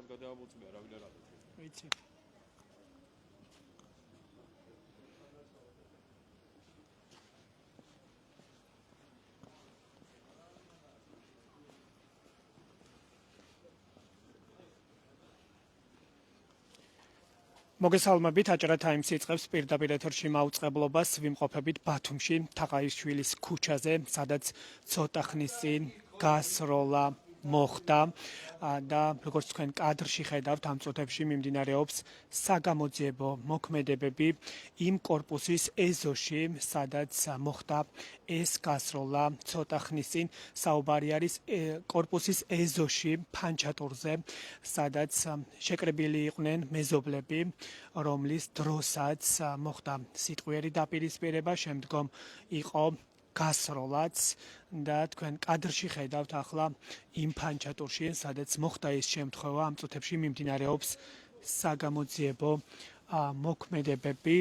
მარტივად გადაამოწმია რა ვინ არა. ვიცი. მოგესალმებით, აჭარა ტაიმს იწყებს პირდაპირ ეთერში მაუწყებლობას ვიმყოფებით ბათუმში, თაყაიშვილის ქუჩაზე, სადაც ცოტა ხნის წინ გასროლა მოხდა და როგორც თქვენ კადრში ხედავთ, ამ წუთებში მიმდინარეობს საგამოძიებო მოქმედებები იმ კორპუსის ეზოში, სადაც მოხდა ეს გასროლა ცოტა ხნის წინ. საუბარი არის კორპუსის ეზოში, ფანჩატურზე, სადაც შეკრებილი იყვნენ მეზობლები, რომლის დროსაც მოხდა სიტყვიერი დაპირისპირება, შემდგომ იყო გასროლაც და თქვენ კადრში ხედავთ ახლა იმ ფანჩატურში, სადაც მოხდა ეს შემთხვევა, ამ წუთებში მიმდინარეობს საგამოძიებო მოქმედებები,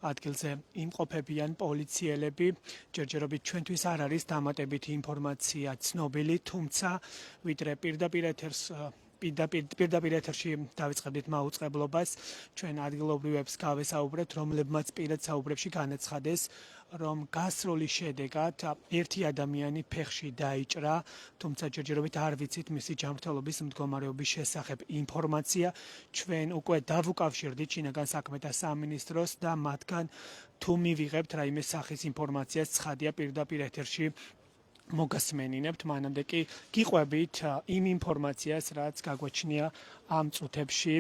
ადგილზე იმყოფებიან პოლიციელები, ჯერჯერობით ჩვენთვის არ არის დამატებითი ინფორმაცია ცნობილი, თუმცა ვიდრე პირდაპირ ეთერში დავიწყებდით მაუწყებლობას, ჩვენ ადგილობრივებს გავესაუბრეთ, რომლებმაც პირად საუბრებში განაცხადეს, რომ გასროლის შედეგად ერთი ადამიანი ფეხში დაიჭრა, თუმცა ჯერჯერობით არ ვიცით მისი ჯანმრთელობის მდგომარეობის შესახებ ინფორმაცია. ჩვენ უკვე დავუკავშირდით შინაგან საქმეთა სამინისტროს და მათგან თუ მივიღებთ რაიმე სახის ინფორმაციას, ცხადია პირდაპირ ეთერში მოგასმენინებთ, მანამდე კი გიყვებით იმ ინფორმაციას, რაც გაგვაჩნია ამ წუთებში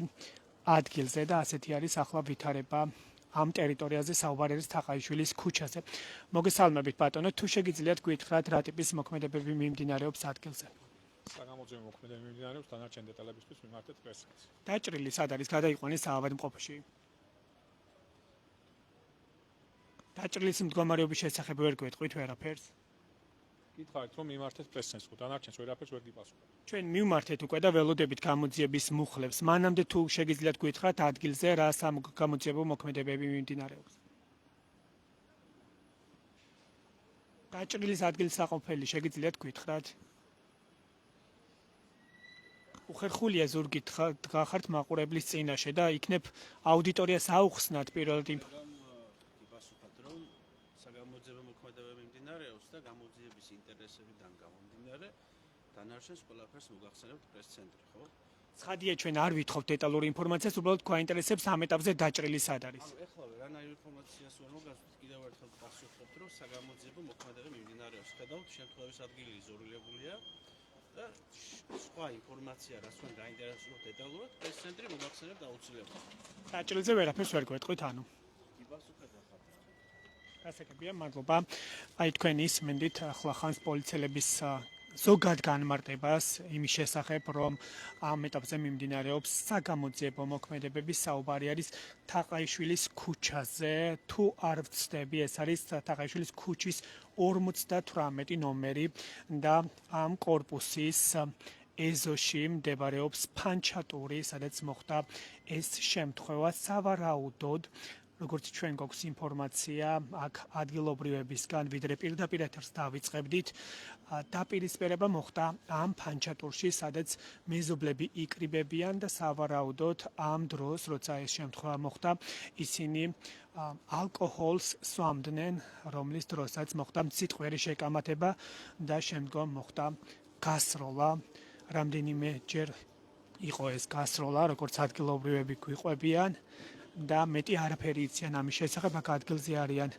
ადგილზე და ასეთი არის ახლა ვითარება ამ ტერიტორიაზე, საუბარი არის თაყაიშვილის ქუჩაზე. მოგესალმებით ბატონო, თუ შეგიძლიათ გითხრათ რა ტიპის მოქმედებები მიმდინარეობს ადგილზე? საგამოძიებო მოქმედებები მიმდინარეობს, დანარჩენ დეტალებისთვის მიმართეთ პრესას. დაჭრილი სად არის გადაიყვანეს საავადმყოფოში? დაჭრილის მდგომარეობის შესახებ ვერ გვეტყვით ვერაფერს? გითხარით, რომ მიმართეთ პრესას, ხო დანარჩენს ვერაფერს ვერ გიპასუხებ. ჩვენ მივმართეთ უკვე და ველოდებით გამოძიების მუხლებს. მანამდე თუ შეგიძლიათ გითხრათ ადგილზე რა საგამოძიებო მოქმედებები მიმდინარეობს? დაჭრილის ადგილის საყოფელი შეგიძლიათ გითხრათ? უხერხულია ზურგით დგახართ მაყურებლის წინაშე და იქნებ აუდიტორიას აუხსნათ პირველად გიპასუხოთ, რომ საგამოძიებო მოქმედებები მიმდინარეობს და გამოძიების ინტერესებიდან გამომდინარე დანარჩენს ყველაფერს მოგახსენებთ პრეს-ცენტრი, ხო? ცხადია, ჩვენ არ ვითხოვთ დეტალური ინფორმაციას, უბრალოდ გვაინტერესებს ამ ეტაპზე დაჭრილი სად არის. ეხლა რანაირ ინფორმაციას ვერ მოგაზრდით, კიდევ ერთხელ გასუხობთ, რომ საგამოძიებო მოქმედებები მიმდინარეობს. ხედავთ, შემთხვევის ადგილი იზოლირებულია და სხვა ინფორმაცია, რაც თქვენ გაინტერესებთ დეტალურად, პრეს-ცენტრი მოგახსენებთ აუცილებლად. დაჭრილზე ვერაფერს ვერ გვეტყვით, ანუ. გიპასუხეთ ახლა. გასაგებია, მადლობა. აი თქვენ ისმენდით ახლა ხანს პოლიციელების ზოგად განმარტებას იმის შესახებ, რომ ამ ეტაპზე მიმდინარეობს საგამოძიებო მოქმედებები, საუბარი არის თაყაიშვილის ქუჩაზე. თუ არ ვცდები, ეს არის თაყაიშვილის ქუჩის 58 ნომერი და ამ კორპუსის ეზოში მდებარეობს ფანჩატური, სადაც მოხდა ეს შემთხვევა. სავარაუდოდ, როგორც ჩვენ გვაქვს ინფორმაცია აქ ადგილობრივებისგან, ვიდრე პირდაპირ ეთერს დავიწყებდით, დაპირისპირება მოხდა ამ ფანჩატურში, სადაც მეზობლები იკრიბებიან და სავარაუდოდ ამ დროს, როცა ეს შემთხვევა მოხდა, ისინი ალკოჰოლს სვამდნენ, რომლის დროსაც მოხდა სიტყვიერი შეკამათება და შემდგომ მოხდა გასროლა. რამდენიმე ჯერ იყო ეს გასროლა, როგორც ადგილობრივები გვიყვებიან და მეტი არაფერი იციან ამის შესახებ, აქ ადგილზე არიან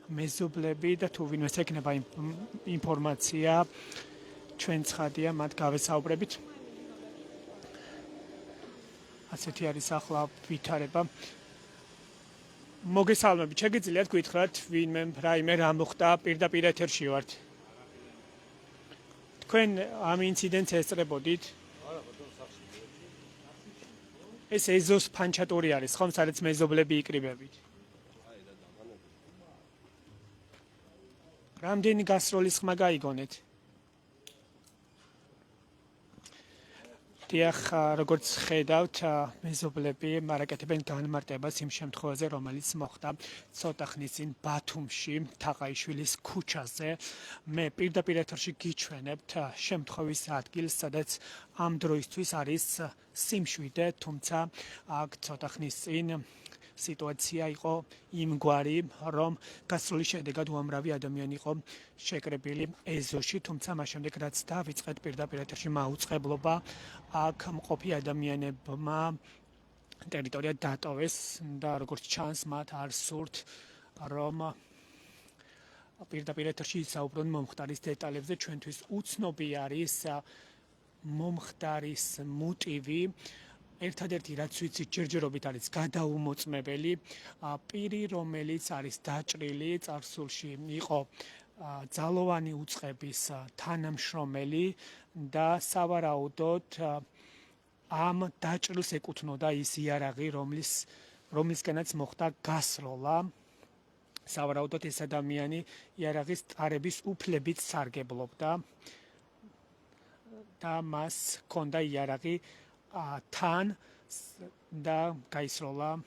მეზობლები და თუ ვინმეს ეკნება ინფორმაცია, ჩვენ ცხადია მათ გავესაუბრებით. ასეთი არის ახლა ვითარება. მოგესალმებით, შეგიძლიათ გითხრათ ვინმე რაიმე რა მოხდა, პირდაპირ ეთერში ვართ. თქვენ ამ ინციდენტს ესწრებოდით? ეს ეზოს ფანჩატური არის, ხომ, სადაც მეზობლები იკრიბებით. რამდენი გასროლის ხმა გაიგონეთ? დიახ, როგორც ხედავთ, მეზობლები მარაკეთებენ განმარტებას იმ შემთხვევაზე, რომელიც მოხდა ცოტა ხნის წინ ბათუმში, თაყაიშვილის ქუჩაზე. მე პირდაპირ ეთერში გიჩვენებთ შემთხვევის ადგილს, სადაც ამ დროისთვის არის სიმშვიდე, თუმცა აქ ცოტა ხნის წინ სიტუაცია იყო იმგვარი, რომ გასროლის შედეგად უამრავი ადამიანი იყო შეკრებილი ეზოში, თუმცა მას შემდეგ რაც დავიწყეთ პირდაპირ ეთერში მაუწყებლობა, აქ მყოფი ადამიანებმა ტერიტორია დატოვეს და როგორც ჩანს, მათ არ სურთ, რომ პირდაპირ ეთერში ისაუბრონ მომხდარის დეტალებზე. ჩვენთვის უცნობი არის მომხდარის მოტივი. ერთადერთი რაც ვიცით ჯერჯერობით არის გადაუმოწმებელი პირი, რომელიც არის დაჭრილი წარსულში იყო ძალოვანი უწყების თანამშრომელი და სავარაუდოდ ამ დაჭრილს ეკუთვნოდა ის იარაღი, რომლისგანაც მოხდა გასროლა. სავარაუდოდ ეს ადამიანი იარაღის ტარების უფლებით სარგებლობდა და მას ჰქონდა იარაღი თან და გაისროლა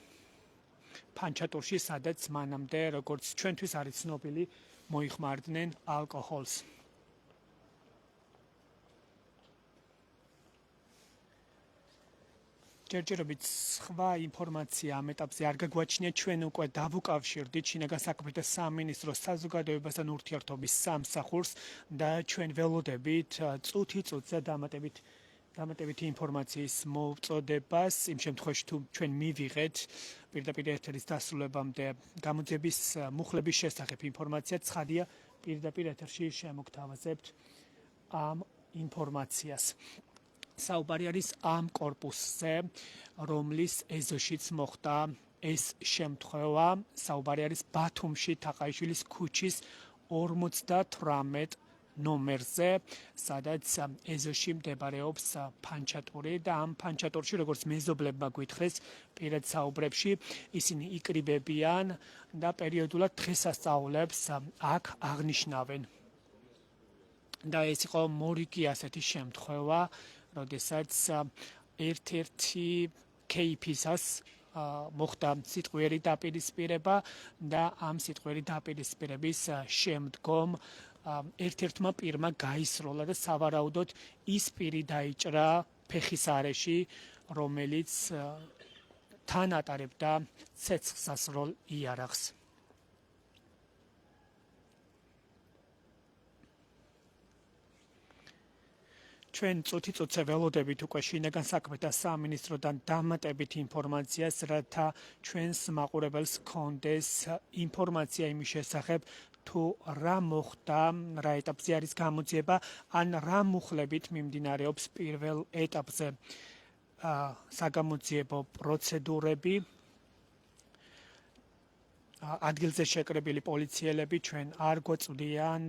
ფანჩატურში, სადაც მანამდე, როგორც ჩვენთვის არის ცნობილი, მოიხმარდნენ ალკოჰოლს. ჯერჯერობით სხვა ინფორმაცია ამ ეტაპზე არ გაგვაჩნია. ჩვენ უკვე დავუკავშირდით შინაგან საქმეთა სამინისტროს საზოგადოებასთან ურთიერთობის სამსახურს და ჩვენ ველოდებით წუთი-წუთზე დამატებითი ინფორმაციის მოვწოდებას. იმ შემთხვევაში თუ ჩვენ მივიღეთ პირდაპირ ეთერის დასრულებამდე გამოძიების მუხლების შესახებ ინფორმაცია, ცხადია პირდაპირ ეთერში შემოგთავაზებთ ამ ინფორმაციას. საუბარი არის ამ კორპუსზე, რომლის ეზოშიც მოხდა ეს შემთხვევა. საუბარი არის ბათუმში თაყაიშვილის ქუჩის 58 ნომერზე, სადაც ეზოში მდებარეობს ფანჩატური და ამ ფანჩატურში, როგორც მეზობლებმა გვითხრეს პირად საუბრებში, ისინი იკრიბებიან და პერიოდულად დღესასწაულებს აქ აღნიშნავენ. და ეს იყო მორიგი ასეთი შემთხვევა, როდესაც ერთ-ერთი кейფისას მოხდა სიტყვიერი დაპირისპირება და ამ სიტყვიერი დაპირისპირების შემდგომ ერთ-ერთმა პირმა გაისროლა და სავარაუდოდ ის პირი დაიჭრა ფეხის არეში, რომელიც თან ატარებდა ცეცხლსასროლ იარაღს. ჩვენ წუთი-წუთზე ველოდებით უკვე შინაგან საქმეთა სამინისტროდან დამატებით ინფორმაციას, რათა ჩვენს მაყურებელს ჰქონდეს ინფორმაცია იმის შესახებ, თუ რა მოხდა, რა ეტაპზე არის გამოძიება, ან რა მუხლებით მიმდინარეობს პირველ ეტაპზე საგამოძიებო პროცედურები. ადგილზე შეკრებილი პოლიციელები ჩვენ არ გვაწვდიან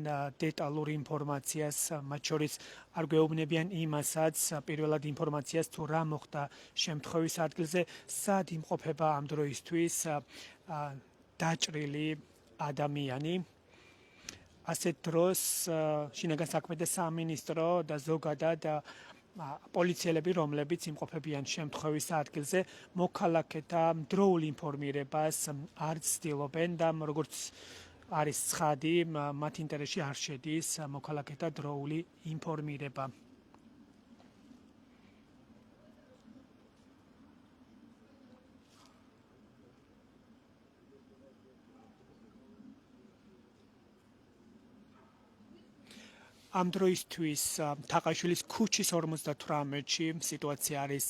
დეტალურ ინფორმაციას, მათ შორის არ გვეუბნებიან იმასაც, პირველად ინფორმაციას თუ რა მოხდა შემთხვევის ადგილზე, სად იმყოფება ამ დროისთვის დაჭრილი ადამიანი. ასეთ დროს შინაგან საქმეთა სამინისტრო და ზოგადად პოლიციელები, რომლებიც იმყოფებიან შემთხვევის ადგილზე, მოქალაქეთა დროულ ინფორმირებას არ ცდილობენ და როგორც არის ცხადი, მათ ინტერესში არ შედის მოქალაქეთა დროული ინფორმირება. ამ დროისთვის თაყაიშვილის ქუჩის 58-ში სიტუაცია არის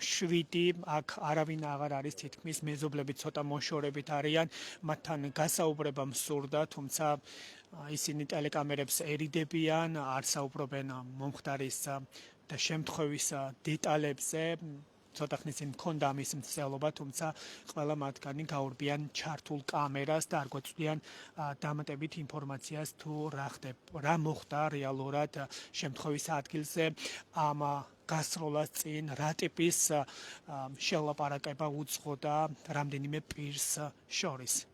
7, აქ არავინ აღარ არის, თითქმის მეზობლები ცოტა მოშორებით არიან, მათთან გასაუბრება მსურდა, თუმცა ისინი ტელეკამერებს ერიდებიან, არ საუბრობენ მომხდარის და შემთხვევის დეტალებზე. ცოტა ხნის წინ მქონდა ამის მცდელობა, თუმცა ყველა მათგანი გაურბიან ჩართულ კამერას და არ გვაწვდიან დამატებით ინფორმაციას თუ რა მოხდა რეალურად შემთხვევის ადგილზე ამ გასროლას წინ, რა ტიპის შელაპარაკება უძღოდა რამდენიმე პირს შორის.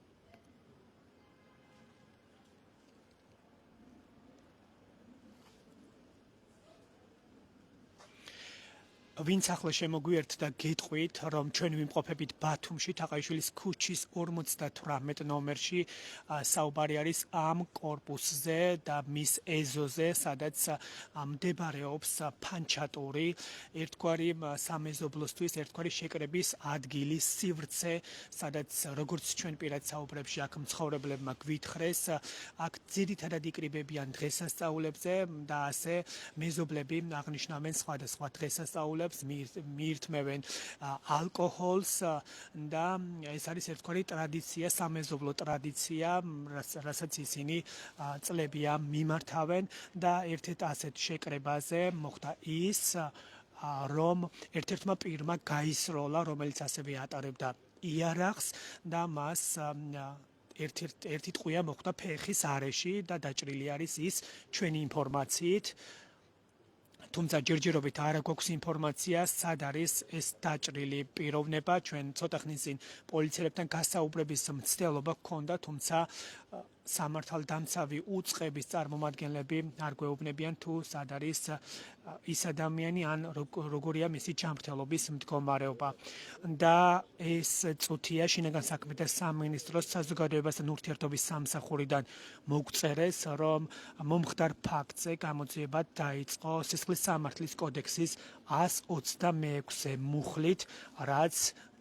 ვინც ახლა შემოგვიერთდა გეტყვით, რომ ჩვენ ვიმყოფებით ბათუმში, თაყაიშვილის ქუჩის 58 ნომერში, საუბარი არის ამ კორპუსზე და მის ეზოზე, სადაც მდებარეობს ფანჩატური, ერთგვარი სამეზობლოსთვის ერთგვარი შეკრების ადგილი, სივრცე, სადაც როგორც ჩვენ პირად საუბრებში აქ მცხოვრებლებმა გვითხრეს, აქ ძირითადად იკრიბებიან დღესასწაულებზე და ასე მეზობლები აღნიშნავენ სხვადასხვა დღესასწაულებს, მიირთმევენ ალკოჰოლს და ეს არის ერთგვარი ტრადიცია, სამეზობლო ტრადიცია, რასაც ისინი წლებია მიმართავენ და ერთ-ერთ ასეთ შეკრებაზე მოხდა ის, რომ ერთ-ერთმა პირმა გაისროლა, რომელიც ასევე ატარებდა იარაღს და მას ერთი ტყვია მოხდა ფეხის არეში და დაჭრილი არის ის ჩვენი ინფორმაციით. თუმცა ჯერჯერობით არ აქვს ინფორმაცია, სად არის ეს დაჭრილი პიროვნება. ჩვენ ცოტა ხნის წინ პოლიციელებთან გასაუბრების მცდელობა გქონდა, თუმცა სამართალდამცავი უწყების წარმომადგენლები არ გვეუბნებიან თუ სად არის ის ადამიანი ან როგორია მისი ჯანმრთელობის მდგომარეობა. და ეს წუთია შინაგან საქმეთა სამინისტროს საზოგადოებასთან ურთიერთობის სამსახურიდან მოგწერეს, რომ მომხდარ ფაქტზე გამოძიება დაიწყო სისხლის სამართლის კოდექსის 126 მუხლით, რაც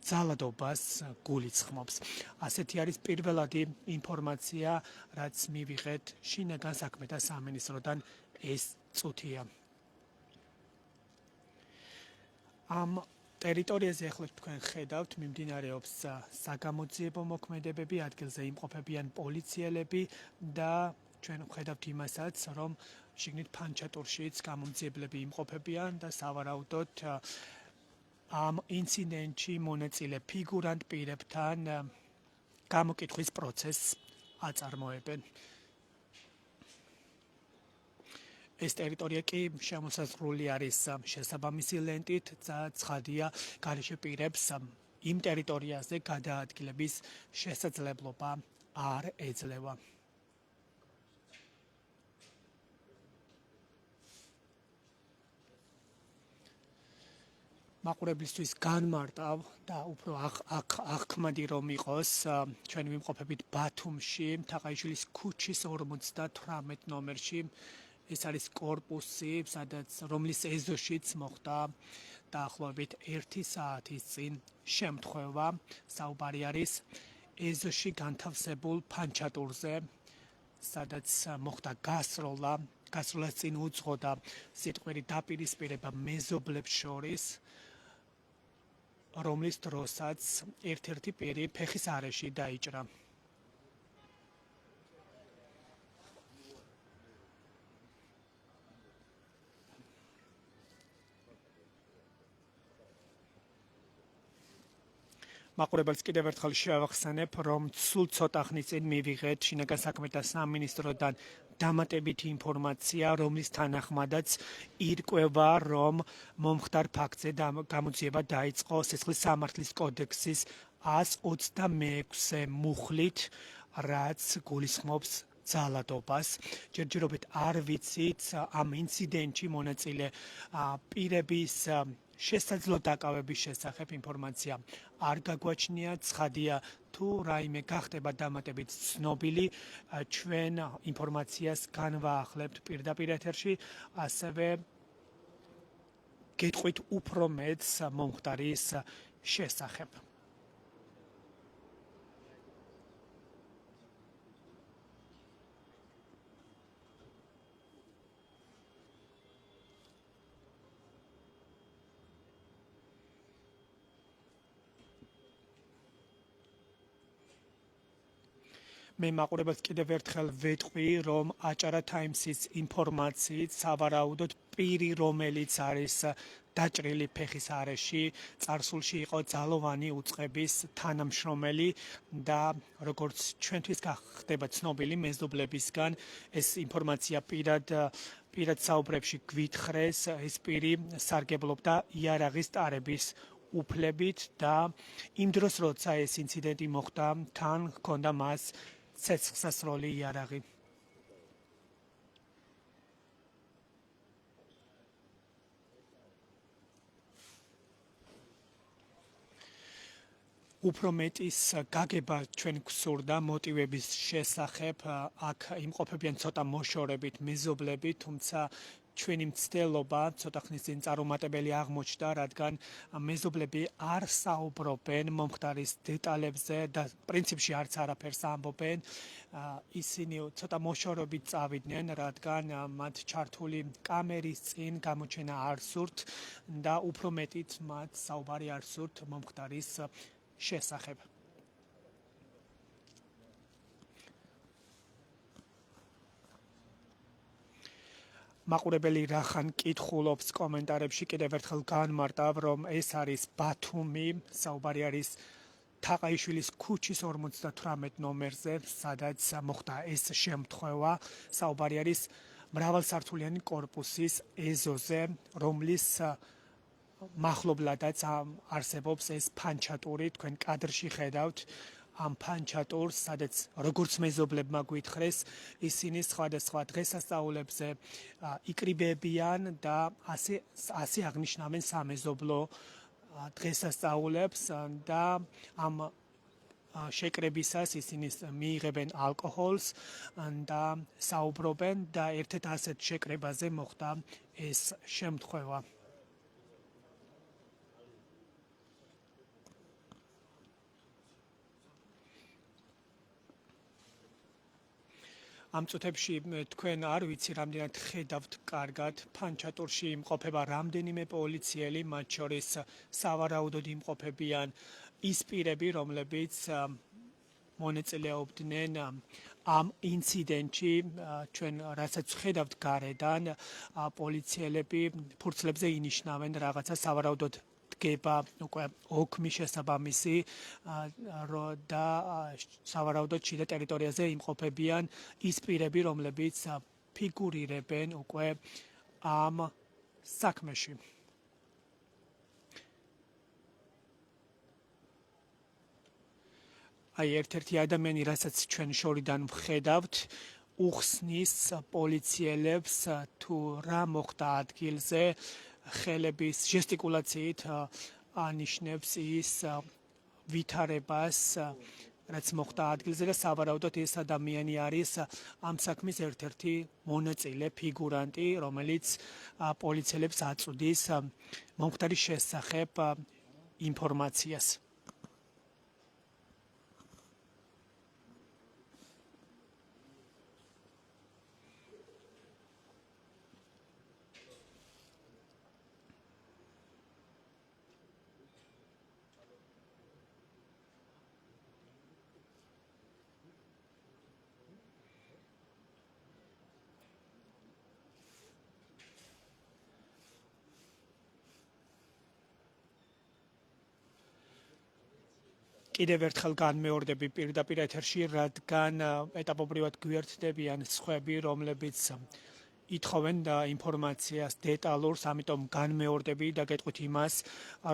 ძალადობას გულისხმობს. ასეთი არის პირველადი ინფორმაცია, რაც მივიღეთ შინაგან საქმეთა სამინისტროდან ეს წუთია. ამ ტერიტორიაზე ახლა თქვენ ხედავთ, მიმდინარეობს საგამოძიებო მოქმედებები, ადგილზე იმყოფებიან პოლიციელები და ჩვენ ხედავთ იმასაც, რომ შიგნით ფანჩატურშიც გამომძიებლები იმყოფებიან და სავარაუდოდ ამ ინციდენტში მონაწილე ფიგურანტ პირებთან გამოკითხვის პროცესს აწარმოებენ. ეს ტერიტორია კი შემოსაზღვრული არის შესაბამისი ლენტით და ცხადია, გარეშე პირებს იმ ტერიტორიაზე გადაადგილების შესაძლებლობა არ ეძლევა. მაყურებლისთვის განმარტავ და უფრო აღქმადი რომ იყოს, ჩვენ ვიმყოფებით ბათუმში, თაყაიშვილის ქუჩის 58 ნომერში. ეს არის კორპუსი, რომლის ეზოშიც მოხდა დაახლოებით 1 საათის წინ შემთხვევა. საუბარი არის ეზოში განთავსებულ ფანჩატურზე, სადაც მოხდა გასროლას წინ უძღოდა სიტყვიერი დაპირისპირება მეზობლებს შორის, რომლის დროსაც ერთ-ერთი პირი ფეხის არეში დაიჭრა. მაყურებელს კიდევ ერთხელ შევახსენებ, რომ სულ ცოტა ხნის წინ მივიღეთ შინაგან საქმეთა სამინისტროდან დამატებითი ინფორმაცია, რომლის თანახმადაც ირკვევა, რომ მომხდარ ფაქტზე გამოძიება დაიწყო სისხლის სამართლის კოდექსის 126 მუხლით, რაც გულისხმობს ძალადობას. ჯერჯერობით არ ვიცით ამ ინციდენტში მონაწილე პირების შესაძლო დაკავების შესახებ ინფორმაცია არ გაგვაჩნია. ცხადია, თუ რაიმე გახდება დამატებით ცნობილი, ჩვენ ინფორმაციას განვაახლებთ პირდაპირ ეთერში, ასევე გეტყვით უფრო მეტს მომხდარის შესახებ. მე მაყურებელს კიდევ ერთხელ ვეტყვი, რომ აჭარა ტაიმსის ინფორმაციით სავარაუდოდ პირი, რომელიც არის დაჭრილი ფეხის არეში, წარსულში იყო ძალოვანი უწყების თანამშრომელი და როგორც ჩვენთვის გახდება ცნობილი მეზობლებისგან, ეს ინფორმაცია პირად საუბრებში გვითხრეს, ეს პირი სარგებლობდა იარაღის ტარების უფლებით და იმ დროს, როცა ეს ინციდენტი მოხდა, თან ჰქონდა მას ცეცხლსასროლი იარაღი. უფრო მეტის გაგება ჩვენ გვსურდა მოტივების შესახებ, აქ იმყოფებიან ცოტა მოშორებით, მეზობლები, თუმცა ჩვენი მცდელობა ცოტა ხნის წინ წარუმატებელი აღმოჩნდა, რადგან მეზობლები არ საუბრობენ მომხდარის დეტალებზე და პრინციპში არც არაფერს ამბობენ. ისინი ცოტა მოშორებით წავიდნენ, რადგან მათ ჩართული კამერის წინ გამოჩენა არ სურთ და უფრო მეტით მათ საუბარი არ სურთ მომხდარის შესახებ. მაყურებელი რახან კითხულობს კომენტარებში, კიდევ ერთხელ განმარტავ, რომ ეს არის ბათუმი, საუბარი არის თაყაიშვილის ქუჩის 58 ნომერზე, სადაც მოხდა ეს შემთხვევა. საუბარი არის მრავალსართულიანი კორპუსის ეზოზე, რომლის მახლობლადაც არსებობს ეს ფანჩატური, თქვენ კადრში ხედავთ ამ ფანჩატურს, სადაც როგორც მეზობლებმა გვითხრეს, ისინი სხვადასხვა დღესასწაულებზე იკრიბებიან და ასე აღნიშნავენ სამეზობლო დღესასწაულებს და ამ შეკრებისას ისინი მიიღებენ ალკოჰოლს და საუბრობენ და ერთ-ერთ ასეთ შეკრებაზე მოხდა ეს შემთხვევა. ამ წუთებში თქვენ არ ვიცი, რამდენად ხედავთ კარგად, ფანჩატურში იმყოფება რამდენიმე პოლიციელი, მათ შორის სავარაუდოდ იმყოფებიან ის პირები, რომლებიც მონაწილეობდნენ ამ ინციდენტში, ჩვენ რასაც ხედავთ გარედან, პოლიციელები ფურცლებზე ინიშნავენ რაღაცა სავარაუდოდ დგება უკვე ოქმი შესაბამისი და სავარაუდოდ შიდა ტერიტორიაზე იმყოფებიან ის პირები, რომლებიც ფიგურირებენ უკვე ამ საქმეში. აი ერთ-ერთი ადამიანი, რასაც ჩვენ შორიდან ვხედავთ, უხსნის პოლიციელებს თუ რა მოხდა ადგილზე, ხელების ჟესტიკულაციით ანიშნებს ის ვითარებას, რაც მოხდა ადგილზე და სავარაუდოდ ეს ადამიანი არის ამ საქმის ერთ-ერთი მონაწილე, ფიგურანტი, რომელიც პოლიციელებს აწვდის მომხდარის შესახებ ინფორმაციას. კიდევ ერთხელ განმეორდები პირდაპირ ეთერში, რადგან ეტაპობრივად გვერდდებიან სხვები, რომლებიც ითხოვენ ინფორმაციას დეტალურს, ამიტომ განმეორდები და გეტყვით იმას,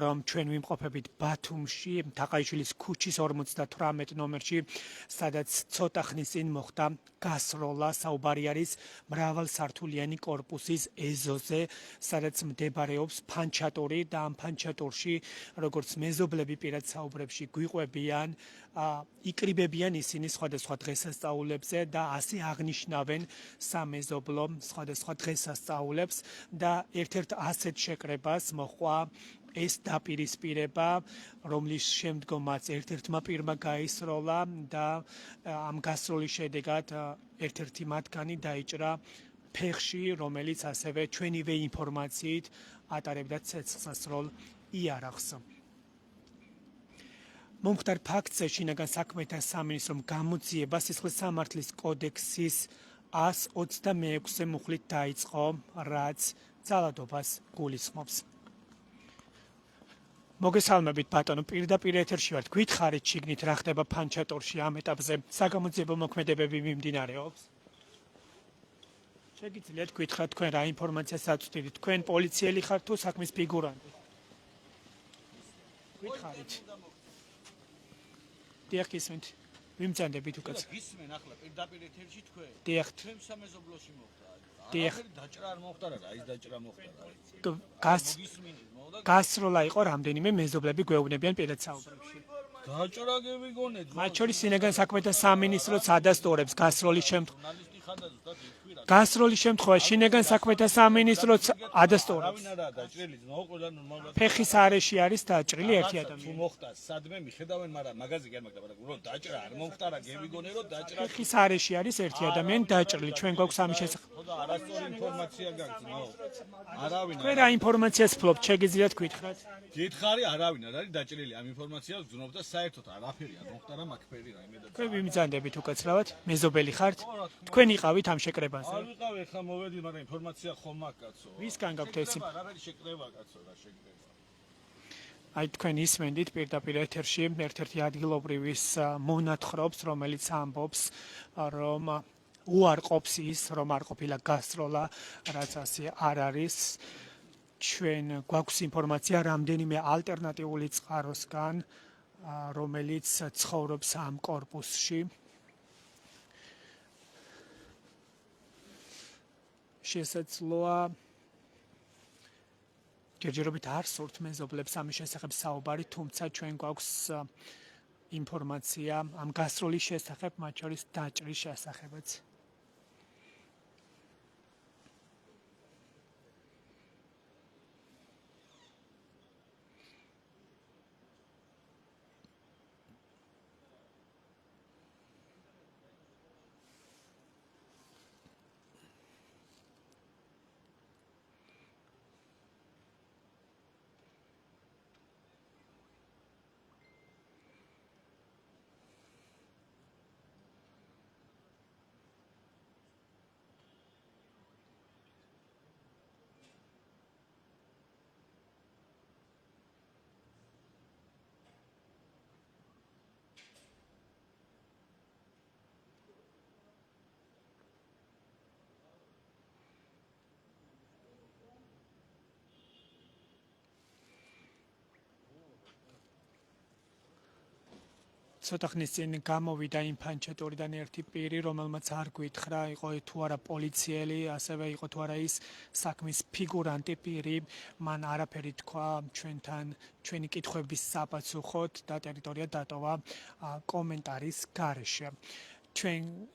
რომ ჩვენ ვიმყოფებით ბათუმში, თაყაიშვილის ქუჩის 58 ნომერში, სადაც ცოტა ხნის წინ მოხდა გასროლა, საუბარი არის მრავალსართულიანი კორპუსის ეზოზე, სადაც მდებარეობს ფანჩატური და ამ ფანჩატურში, როგორც მეზობლები პირად საუბრებში გვიყვებიან, იკრიბებიან ისინი სხვადასხვა დღესასწაულებზე და ასე აღნიშნავენ სამეზობლო სხვადასხვა დღესასწაულებს და ერთ-ერთ ასეთ შეკრებას მოჰყვა ეს დაპირისპირება, რომლის შემდგომაც ერთ-ერთმა პირმა გაისროლა და ამ გასროლის შედეგად ერთ-ერთი მათგანი დაიჭრა ფეხში, რომელიც ასევე ჩვენივე ინფორმაციით ატარებდა ცეცხლსასროლ იარაღს. მომხდარ ფაქტზე შინაგან საქმეთა სამინისტრომ გამოძიება სისხლის სამართლის კოდექსის 126 მუხლით დაიწყო, რაც ძალადობას გულისხმობს. მოგესალმებით ბატონო, პირდაპირ ეთერში ვართ. გითხარით შიგნით რა ხდება ფანჩატურში ამ ეტაპზე? საგამოძიებო მოქმედებები მიმდინარეობს? შეგიძლიათ გითხრათ თქვენ რა ინფორმაციას აწვდით? თქვენ პოლიციელი ხართ თუ საქმის ფიგურანტი? გითხარით. დიახ, ისმენთ. ვიმძანდებით უკაც. გისმენ ახლა პირდაპირ ეთერში თქვენ? დიახ. თქვენ სამეზობლოში მოხდა. დიახ. დაჭრა არ მოხდა რა, ის დაჭრა მოხდა. გასროლა იყო რამდენიმე მეზობლები გვეუბნებიან პირად საუბრებში. დაჭრა გევიგონეთ. მათ შორის შინაგან საქმეთა სამინისტროც ადასტურებს გასროლის შემთხვევაში. ჟურნალისტი ხარ და ზუსტად ითქვი რა. გასროლის შემთხვევაში შინაგან საქმეთა სამინისტროც ადასტურებს. არავინ არაა დაჭრილი, ძმაო, ყველა ნორმალურად. ფეხის არეში არის დაჭრილი ერთი თუ ადამიანი. მოხდა სადმე მიხედავენ, მაგრამ მაგაზე კი არ მაგდა, მაგრამ რომ დაჭრა არ მომხდარა, გევიგონე რომ დაჭრა. ფეხის არეში არის ერთი ადამიანი დაჭრილი. ჩვენ გვაქვს ამის შესახებ. ხო და არასწორი ინფორმაცია გაქვს, ძმაო. არავინ თქვენ რა ინფორმაციას ფლობთ? შეგიძლიათ გითხრათ? გითხარი, არავინ არ არის დაჭრილი. ამ ინფორმაციას ვძნობ და საერთოდ არაფერი არ მომხდარა მაგფერი რა იმედად. თქვენ ვიმძანდებით უკაცრავად? მეზობელი ხართ? თქვენ იყავით ამ შეკრებაზე? არ ვიყავი, ხა მოვედი, მაგრამ ინფორმაცია ხომ აქვს, კაცო. ვისგან გაქვთ ეს? არაფერი შეკრება, კაცო, რა შეკრება. აი თქვენ ისმენდით პირდაპირ ეთერში ერთ-ერთი ადგილობრივის მონათხრობს, რომელიც ამბობს, რომ უარყოფს ის, რომ არ ყოფილა გასროლა, რაც ასე არ არის. ჩვენ გვაქვს ინფორმაცია რამდენიმე ალტერნატიული წყაროსგან, რომელიც ცხოვრობს ამ კორპუსში. შესაძლოა ჯერჯერობით არ სურთ მეზობლებს ამის შესახებ საუბარი, თუმცა ჩვენ გვაქვს ინფორმაცია ამ გასროლის შესახებ, მათ შორის დაჭრის შესახებაც. ცოტა ხნის წინ გამოვიდა იმ ფანჩატურიდან ერთი პირი, რომელმაც არ გითხრა, იყო თუ არა პოლიციელი, ასევე იყო თუ არა ის საქმის ფიგურანტი პირი, მან არაფერი თქვა ჩვენთან, ჩვენი კითხვების საპასუხოდ და ტერიტორია დატოვა კომენტარის გარეშე.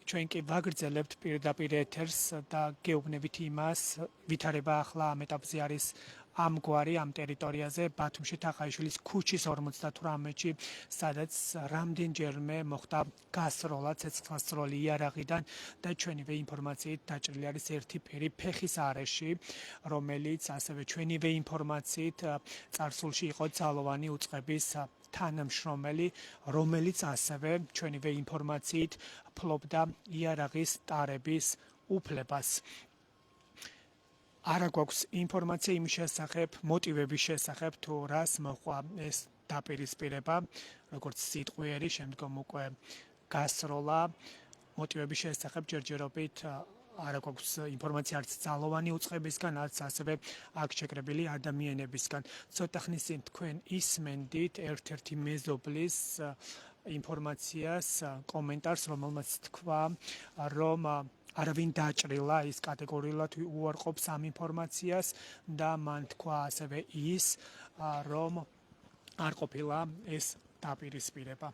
ჩვენ კი ვაგრძელებთ პირდაპირ ეთერს და გეუბნებით იმას, ვითარება ახლა ამ ეტაპზე არის ამგვარი ამ ტერიტორიაზე ბათუმში თახაიშვილის ქუჩის 58-ში, სადაც რამდენჯერმე მოხდა გასროლა ცეცხლსროლი იარაღიდან და ჩვენივე ინფორმაციით დაჭრილი არის ერთი პირი ფეხის არეში, რომელიც ასევე ჩვენივე ინფორმაციით წარსულში იყო ძალოვანი უწყების თანამშრომელი, რომელიც ასევე ჩვენივე ინფორმაციით ფლობდა იარაღის ტარების უფლებას. არა გვაქვს ინფორმაცია იმის შესახებ, მოტივების შესახებ, თუ რას მოყვა ეს დაპირისპირება, როგორც სიტყვიერი, შემდგომ უკვე გასროლა, მოტივების შესახებ ჯერჯერობით არა გვაქვს ინფორმაცია არც ძალოვანი უწყებისგან, არც ასევე აქ შეკრებილი ადამიანებისგან. ცოტა ხნის წინ თქვენ ისმენდით ერთ-ერთი მეზობლის ინფორმაციას, კომენტარს, რომელმაც თქვა, რომ არავინ დაჭრილა, ის კატეგორიულად უარყოფს ამ ინფორმაციას და მან თქვა ასევე ის, რომ არ ყოფილა ეს დაპირისპირება.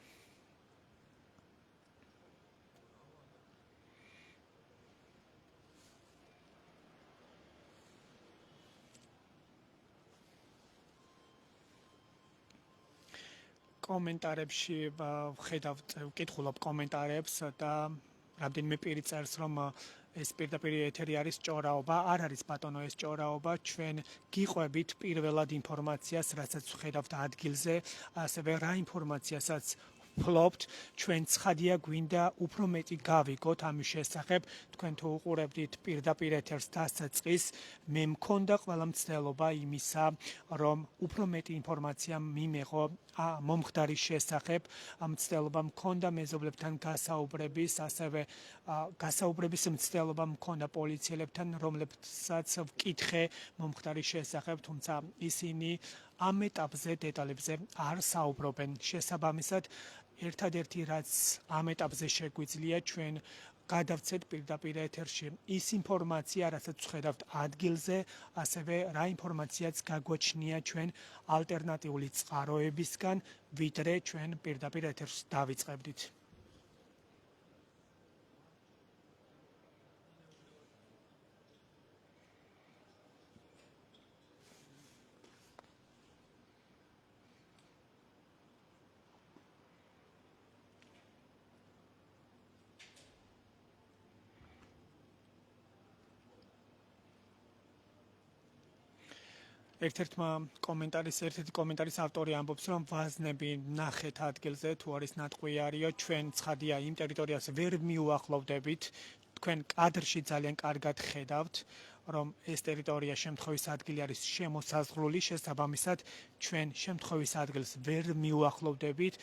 კომენტარებში ვხედავთ, ვკითხულობ კომენტარებს და რამდენიმე პირი წერს, რომ ეს პირდაპირ ეთერი არის ჭორაობა, არ არის ბატონო ეს ჭორაობა, ჩვენ გიყვებით პირველად ინფორმაციას, რასაც ვხედავთ ადგილზე, ასევე რა ინფორმაციასაც ფლობთ, ჩვენ ცხადია გვინდა უფრო მეტი გავიგოთ ამის შესახებ, თქვენ თუ უყურებდით პირდაპირ ეთერს დასაწყის, მე მქონდა ყველა მცდელობა იმისა, რომ უფრო მეტი ინფორმაცია მიმეღო მომხდარის შესახებ, მცდელობა მქონდა მეზობლებთან გასაუბრების, ასევე გასაუბრების მცდელობა მქონდა პოლიციელებთან, რომლებსაც ვკითხე მომხდარის შესახებ, თუმცა ისინი ამ ეტაპზე დეტალებზე არ საუბრობენ. შესაბამისად, ერთადერთი რაც ამ ეტაპზე შეგვიძლია, ჩვენ გადავცეთ პირდაპირ ეთერში ის ინფორმაცია, რასაც ვხედავთ ადგილზე, ასევე რა ინფორმაციაც გაგვაჩნია ჩვენ ალტერნატიული წყაროებისგან, ვიდრე ჩვენ პირდაპირ ეთერს დავიწყებდით. ერთ-ერთი კომენტარის ავტორი ამბობს, რომ ვაზნები ნახეთ ადგილზე, თუ არის ნატყვიარიო, ჩვენ ცხადია იმ ტერიტორიას ვერ მიუახლოვდებით, თქვენ კადრში ძალიან კარგად ხედავთ, რომ ეს ტერიტორია შემთხვევის ადგილი არის შემოსაზღვრული, შესაბამისად ჩვენ შემთხვევის ადგილს ვერ მიუახლოვდებით,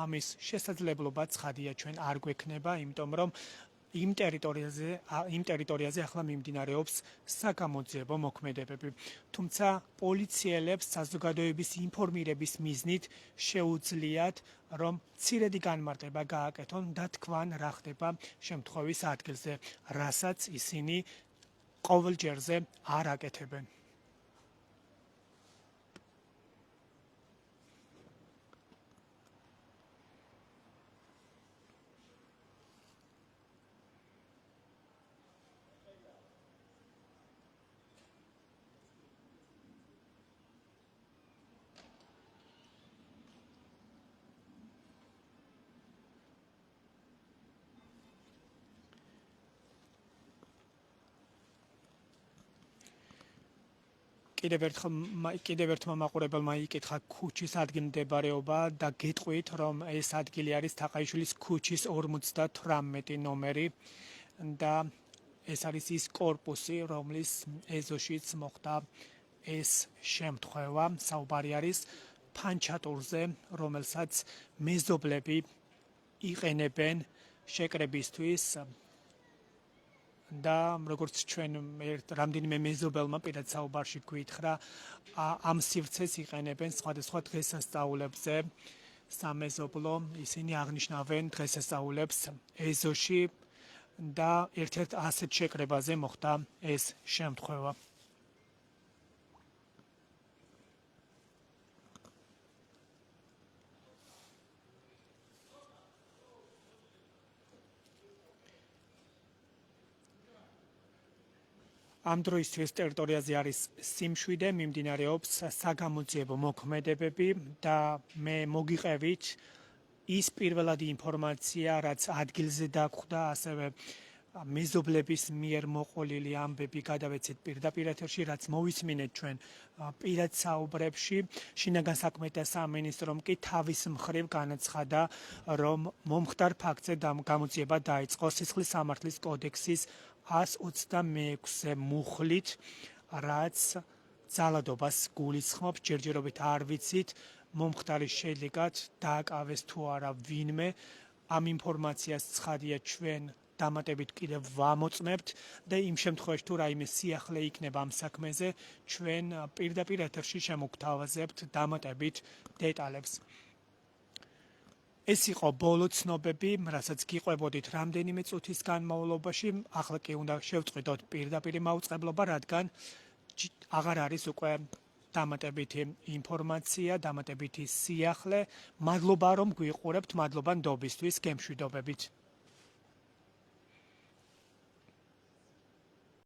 ამის შესაძლებლობა ცხადია ჩვენ არ გვექნება, იმიტომ რომ იმ ტერიტორიაზე ახლა მიმდინარეობს საგამოძიებო მოქმედებები. თუმცა პოლიციელებს საზოგადოების ინფორმირების მიზნით შეუძლიათ, რომ მცირედი განმარტება გააკეთონ და თქვან რა ხდება შემთხვევის ადგილზე, რასაც ისინი ყოველ ჯერზე არ აკეთებენ. კიდევ ერთმა მაყურებელმა იკითხა ქუჩის ადგილმდებარეობა და გეტყვით, რომ ეს ადგილი არის თაყაიშვილის ქუჩის 58 ნომერი და ეს არის ის კორპუსი, რომლის ეზოშიც მოხდა ეს შემთხვევა. საუბარი არის ფანჩატურზე, რომელსაც მეზობლები იყენებენ შეკრებისთვის. და როგორც ჩვენ რამდენიმე მეზობელმა პირად საუბარში გვითხრა, ამ სივრცეს იყენებენ სხვადასხვა დღესასწაულებზე სამეზობლო, ისინი აღნიშნავენ დღესასწაულებს ეზოში და ერთ-ერთ ასეთ შეკრებაზე მოხდა ეს შემთხვევა. ამ დროისთვის ტერიტორიაზე არის სიმშვიდე, მიმდინარეობს საგამოძიებო მოქმედებები და მე მოგიყევით ის პირველადი ინფორმაცია, რაც ადგილზე დაგვხვდა, ასევე მეზობლების მიერ მოყოლილი ამბები გადავეცეთ პირდაპირ ეთერში, რაც მოვისმინეთ ჩვენ პირად საუბრებში. შინაგან საქმეთა სამინისტრომ კი თავის მხრივ განაცხადა, რომ მომხდარ ფაქტზე გამოძიება დაიწყო სისხლის სამართლის კოდექსის 126-ე მუხლით, რაც ძალადობას გულისხმობს, ჯერჯერობით არ ვიცით, მომხდარის შედეგად დააკავეს თუ არა ვინმე. ამ ინფორმაციას ცხადია ჩვენ დამატებით კიდევ ვამოწმებთ და იმ შემთხვევაში თუ რაიმე სიახლე იქნება ამ საქმეზე, ჩვენ პირდაპირ ეთერში შემოგთავაზებთ დამატებით დეტალებს. ეს იყო ბოლო ცნობები, რასაც გიყვებოდით რამდენიმე წუთის განმავლობაში. ახლა კი უნდა შევწყვიტოთ პირდაპირ მაუწყებლობა, რადგან აღარ არის უკვე დამატებითი ინფორმაცია, დამატებითი სიახლე. მადლობა რომ გვიყურებთ, მადლობა ნდობისთვის, გემშვიდობებით.